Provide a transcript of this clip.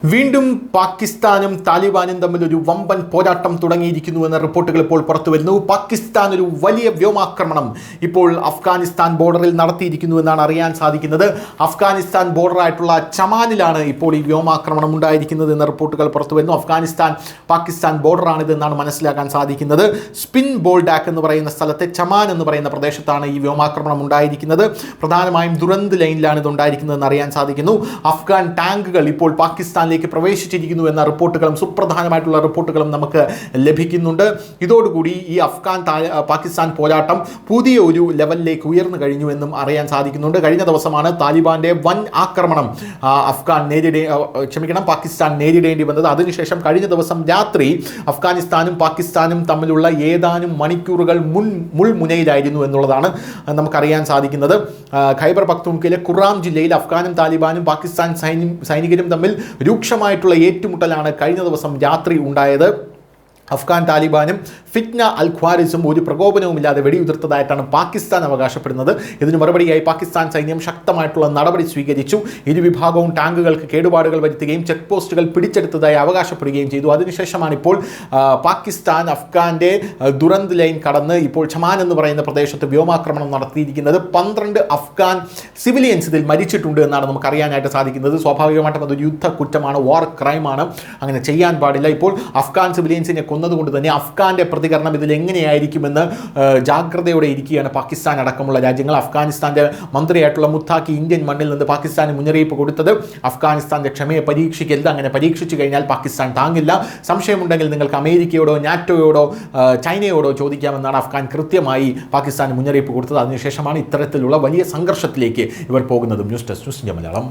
വീണ്ടും പാകിസ്ഥാനും താലിബാനും തമ്മിൽ ഒരു വമ്പൻ പോരാട്ടം തുടങ്ങിയിരിക്കുന്നുവെന്ന റിപ്പോർട്ടുകൾ ഇപ്പോൾ പുറത്തുവരുന്നു. പാകിസ്ഥാൻ ഒരു വലിയ വ്യോമാക്രമണം ഇപ്പോൾ അഫ്ഗാനിസ്ഥാൻ ബോർഡറിൽ നടത്തിയിരിക്കുന്നുവെന്നാണ് അറിയാൻ സാധിക്കുന്നത്. അഫ്ഗാനിസ്ഥാൻ ബോർഡറായിട്ടുള്ള ചമാനിലാണ് ഇപ്പോൾ ഈ വ്യോമാക്രമണം ഉണ്ടായിരിക്കുന്നത് എന്ന റിപ്പോർട്ടുകൾ പുറത്തുവരുന്നു. അഫ്ഗാനിസ്ഥാൻ പാകിസ്ഥാൻ ബോർഡറാണിതെന്നാണ് മനസ്സിലാക്കാൻ സാധിക്കുന്നത്. സ്പിൻ ബോൾഡാക്ക് എന്ന് പറയുന്ന സ്ഥലത്തെ ചമാൻ എന്ന് പറയുന്ന പ്രദേശത്താണ് ഈ വ്യോമാക്രമണം ഉണ്ടായിരിക്കുന്നത്. പ്രധാനമായും ദുരന്ത് ലൈനിലാണ് ഇത് ഉണ്ടായിരിക്കുന്നതെന്ന് അറിയാൻ സാധിക്കുന്നു. അഫ്ഗാൻ ടാങ്കുകൾ ഇപ്പോൾ പാകിസ്ഥാൻ പ്രവേശിച്ചിരിക്കുന്നു എന്ന റിപ്പോർട്ടുകളും സുപ്രധാനമായിട്ടുള്ള റിപ്പോർട്ടുകളും നമുക്ക് ലഭിക്കുന്നുണ്ട്. ഇതോടുകൂടി ഈ പാകിസ്ഥാൻ പോരാട്ടം പുതിയ ഒരു ലെവലിലേക്ക് ഉയർന്നു കഴിഞ്ഞു എന്നും അറിയാൻ സാധിക്കുന്നുണ്ട്. കഴിഞ്ഞ ദിവസമാണ് താലിബാന്റെ വൻ ആക്രമണം പാകിസ്ഥാൻ നേരിടേണ്ടി വന്നത്. അതിനുശേഷം കഴിഞ്ഞ ദിവസം രാത്രി അഫ്ഗാനിസ്ഥാനും പാകിസ്ഥാനും തമ്മിലുള്ള ഏതാനും മണിക്കൂറുകൾ മുൾമുനയിലായിരുന്നു എന്നുള്ളതാണ് നമുക്കറിയാൻ സാധിക്കുന്നത്. ഖൈബർ പഖ്തൂൺഖയിലെ ഖുറാം ജില്ലയിൽ അഫ്ഗാനും താലിബാനും പാകിസ്ഥാൻ സൈനികരും തമ്മിൽ രൂക്ഷമായിട്ടുള്ള ഏറ്റുമുട്ടലാണ് കഴിഞ്ഞ ദിവസം രാത്രി ഉണ്ടായത്. അഫ്ഗാൻ താലിബാനും ഫിറ്റ്ന അൽ ഖ്വാരിസും ഒരു പ്രകോപനവുമില്ലാതെ വെടിയുതിർത്തതായിട്ടാണ് പാകിസ്ഥാൻ അവകാശപ്പെടുന്നത്. ഇതിന് മറുപടിയായി പാകിസ്ഥാൻ സൈന്യം ശക്തമായിട്ടുള്ള നടപടി സ്വീകരിച്ചു. ഇരുവിഭാഗവും ടാങ്കുകൾക്ക് കേടുപാടുകൾ വരുത്തുകയും ചെക്ക് പോസ്റ്റുകൾ പിടിച്ചെടുത്തതായി അവകാശപ്പെടുകയും ചെയ്തു. അതിനുശേഷമാണ് ഇപ്പോൾ പാകിസ്ഥാൻ അഫ്ഗാന്റെ ദുരന്ത് ലൈൻ കടന്ന് ഇപ്പോൾ ചമാൻ എന്ന് പറയുന്ന പ്രദേശത്ത് വ്യോമാക്രമണം നടത്തിയിരിക്കുന്നത്. 12 അഫ്ഗാൻ സിവിലിയൻസ് ഇതിൽ മരിച്ചിട്ടുണ്ട് എന്നാണ് നമുക്ക് അറിയാനായിട്ട് സാധിക്കുന്നത്. സ്വാഭാവികമായിട്ടും അതൊരു യുദ്ധ കുറ്റമാണ്, വാർ ക്രൈമാണ്. അങ്ങനെ ചെയ്യാൻ പാടില്ല. ഇപ്പോൾ അഫ്ഗാൻ സിവിലിയൻസിനെ കൊന്നതുകൊണ്ട് തന്നെ അഫ്ഗാന്റെ പ്രതികരണം ഇതിൽ എങ്ങനെയായിരിക്കുമെന്ന് ജാഗ്രതയോടെ ഇരിക്കുകയാണ് പാകിസ്ഥാൻ അടക്കമുള്ള രാജ്യങ്ങൾ. അഫ്ഗാനിസ്ഥാന്റെ മന്ത്രിയായിട്ടുള്ള മുത്താഖി ഇന്ത്യൻ മണ്ണിൽ നിന്ന് പാകിസ്ഥാന് മുന്നറിയിപ്പ് കൊടുത്തത് അഫ്ഗാനിസ്ഥാന്റെ ക്ഷമയെ പരീക്ഷിക്കരുത്, അങ്ങനെ പരീക്ഷിച്ചു കഴിഞ്ഞാൽ പാകിസ്ഥാൻ താങ്ങില്ല, സംശയമുണ്ടെങ്കിൽ നിങ്ങൾക്ക് അമേരിക്കയോടോ നാറ്റോയോടോ ചൈനയോടോ ചോദിക്കാമെന്നാണ് അഫ്ഗാൻ കൃത്യമായി പാകിസ്ഥാന് മുന്നറിയിപ്പ് കൊടുത്തത്. അതിനുശേഷമാണ് ഇത്തരത്തിലുള്ള വലിയ സംഘർഷത്തിലേക്ക് ഇവർ പോകുന്നത്. News desk news India Malayalam.